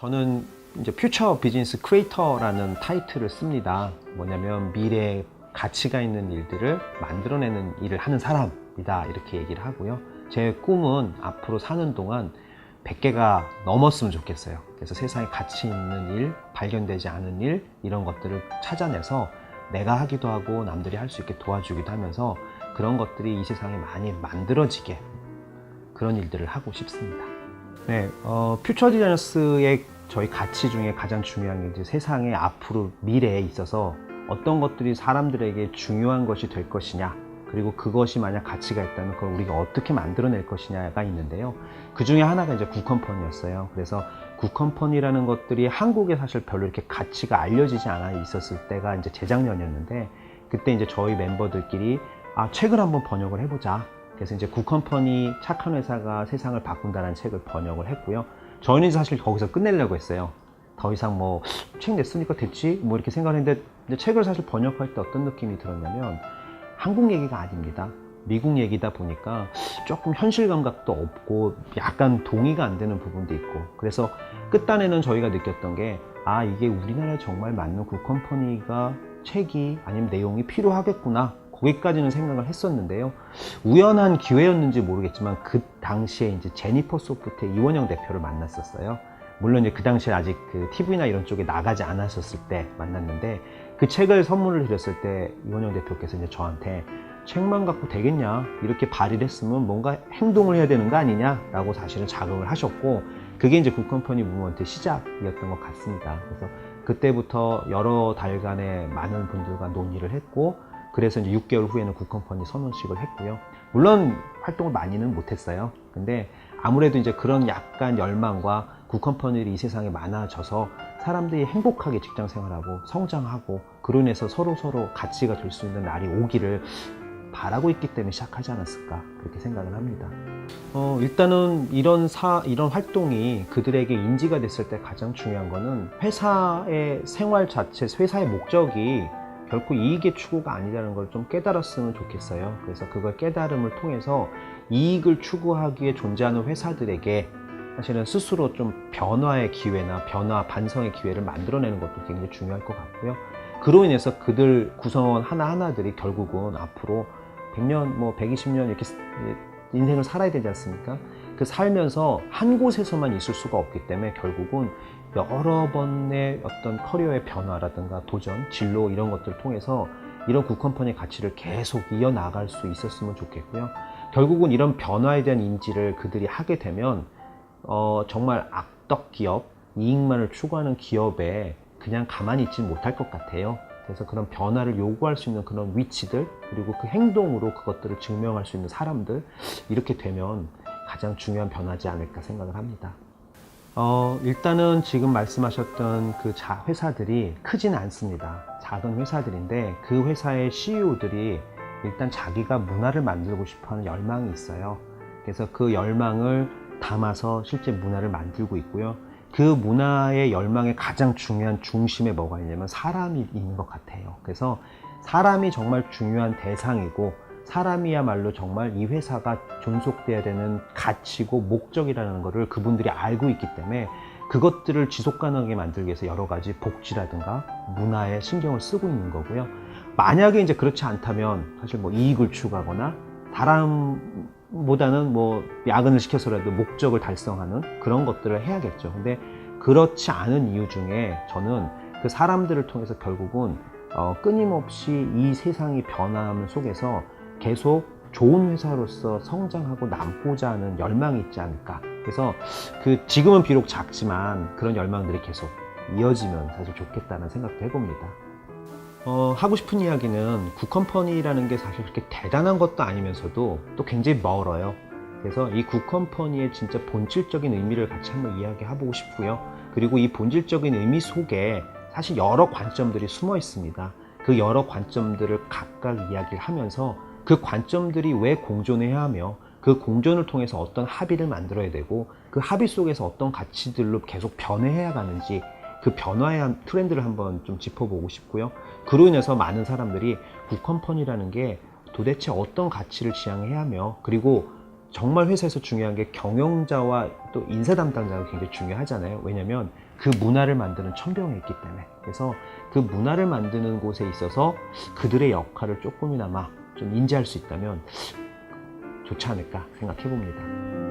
저는 이제 퓨처 비즈니스 크리에이터라는 타이틀을 씁니다. 뭐냐면 미래에 가치가 있는 일들을 만들어내는 일을 하는 사람이다, 이렇게 얘기를 하고요. 제 꿈은 앞으로 사는 동안 100개가 넘었으면 좋겠어요. 그래서 세상에 가치 있는 일, 발견되지 않은 일, 이런 것들을 찾아내서 내가 하기도 하고 남들이 할 수 있게 도와주기도 하면서 그런 것들이 이 세상에 많이 만들어지게, 그런 일들을 하고 싶습니다. 네, 퓨처 디자이너스의 저희 가치 중에 가장 중요한 게 이제 세상의 앞으로 미래에 있어서 어떤 것들이 사람들에게 중요한 것이 될 것이냐, 그리고 그것이 만약 가치가 있다면 그걸 우리가 어떻게 만들어낼 것이냐가 있는데요. 그 중에 하나가 이제 굿컴퍼니였어요. 그래서 굿컴퍼니라는 것들이 한국에 사실 별로 이렇게 가치가 알려지지 않아 있었을 때가 이제 재작년이었는데, 그때 이제 저희 멤버들끼리 책을 한번 번역을 해보자. 그래서 이제 굿컴퍼니, 착한 회사가 세상을 바꾼다는 책을 번역을 했고요. 저희는 사실 거기서 끝내려고 했어요. 더 이상 뭐 책 냈으니까 됐지 뭐 이렇게 생각했는데, 책을 사실 번역할 때 어떤 느낌이 들었냐면 한국 얘기가 아닙니다. 미국 얘기다 보니까 조금 현실 감각도 없고 약간 동의가 안 되는 부분도 있고, 그래서 끝단에는 저희가 느꼈던 게 이게 우리나라에 정말 맞는 굿컴퍼니가 책이 아니면 내용이 필요하겠구나, 거기까지는 생각을 했었는데요. 우연한 기회였는지 모르겠지만 그 당시에 이제 제니퍼 소프트의 이원영 대표를 만났었어요. 물론 이제 그 당시에 아직 그 TV나 이런 쪽에 나가지 않았었을 때 만났는데, 그 책을 선물을 드렸을 때 이원영 대표께서 이제 저한테 책만 갖고 되겠냐, 이렇게 발의를 했으면 뭔가 행동을 해야 되는 거 아니냐 라고 사실은 자극을 하셨고, 그게 이제 굿컴퍼니 무브먼트의 시작이었던 것 같습니다. 그래서 그때부터 여러 달간의 많은 분들과 논의를 했고, 그래서 이제 6개월 후에는 굿컴퍼니 선언식을 했고요. 물론 활동을 많이는 못했어요. 근데 아무래도 이제 그런 약간 열망과 굿컴퍼니들이 이 세상에 많아져서 사람들이 행복하게 직장 생활하고 성장하고 그로 인해서 서로 가치가 될 수 있는 날이 오기를 바라고 있기 때문에 시작하지 않았을까, 그렇게 생각을 합니다. 일단은 이런 활동이 그들에게 인지가 됐을 때 가장 중요한 거는 회사의 생활 자체, 회사의 목적이 결코 이익의 추구가 아니라는 걸 좀 깨달았으면 좋겠어요. 그래서 그걸 깨달음을 통해서 이익을 추구하기에 존재하는 회사들에게 사실은 스스로 좀 변화의 기회나 반성의 기회를 만들어내는 것도 굉장히 중요할 것 같고요. 그로 인해서 그들 구성원 하나하나들이 결국은 앞으로 100년, 120년 이렇게 인생을 살아야 되지 않습니까? 그 살면서 한 곳에서만 있을 수가 없기 때문에 결국은 여러 번의 어떤 커리어의 변화라든가 도전, 진로, 이런 것들을 통해서 이런 굿컴퍼니의 가치를 계속 이어나갈 수 있었으면 좋겠고요. 결국은 이런 변화에 대한 인지를 그들이 하게 되면 정말 악덕 기업, 이익만을 추구하는 기업에 그냥 가만히 있지 못할 것 같아요. 그래서 그런 변화를 요구할 수 있는 그런 위치들, 그리고 그 행동으로 그것들을 증명할 수 있는 사람들, 이렇게 되면 가장 중요한 변화지 않을까 생각을 합니다. 일단은 지금 말씀하셨던 그 회사들이 크지는 않습니다. 작은 회사들인데 그 회사의 CEO들이 일단 자기가 문화를 만들고 싶어하는 열망이 있어요. 그래서 그 열망을 담아서 실제 문화를 만들고 있고요. 그 문화의 열망의 가장 중요한 중심에 뭐가 있냐면 사람이 있는 것 같아요. 그래서 사람이 정말 중요한 대상이고, 사람이야말로 정말 이 회사가 존속돼야 되는 가치고 목적이라는 것을 그분들이 알고 있기 때문에 그것들을 지속 가능하게 만들기 위해서 여러 가지 복지라든가 문화에 신경을 쓰고 있는 거고요. 만약에 이제 그렇지 않다면 사실 이익을 추구하거나 사람보다는 야근을 시켜서라도 목적을 달성하는 그런 것들을 해야겠죠. 근데 그렇지 않은 이유 중에 저는 그 사람들을 통해서 결국은 끊임없이 이 세상이 변화하는 속에서 계속 좋은 회사로서 성장하고 남고자 하는 열망이 있지 않을까. 그래서 지금은 비록 작지만 그런 열망들이 계속 이어지면 사실 좋겠다는 생각도 해봅니다. 하고 싶은 이야기는 굿컴퍼니라는 게 사실 그렇게 대단한 것도 아니면서도 또 굉장히 멀어요. 그래서 이 굿컴퍼니의 진짜 본질적인 의미를 같이 한번 이야기해보고 싶고요. 그리고 이 본질적인 의미 속에 사실 여러 관점들이 숨어 있습니다. 그 여러 관점들을 각각 이야기를 하면서 그 관점들이 왜 공존해야 하며 그 공존을 통해서 어떤 합의를 만들어야 되고, 그 합의 속에서 어떤 가치들로 계속 변해야 가는지, 그 변화의 트렌드를 한번 좀 짚어보고 싶고요. 그로 인해서 많은 사람들이 굿컴퍼니라는 게 도대체 어떤 가치를 지향해야 하며, 그리고 정말 회사에서 중요한 게 경영자와 또 인사 담당자가 굉장히 중요하잖아요. 왜냐면 그 문화를 만드는 천병이 있기 때문에. 그래서 그 문화를 만드는 곳에 있어서 그들의 역할을 조금이나마 좀 인지할 수 있다면 좋지 않을까 생각해 봅니다.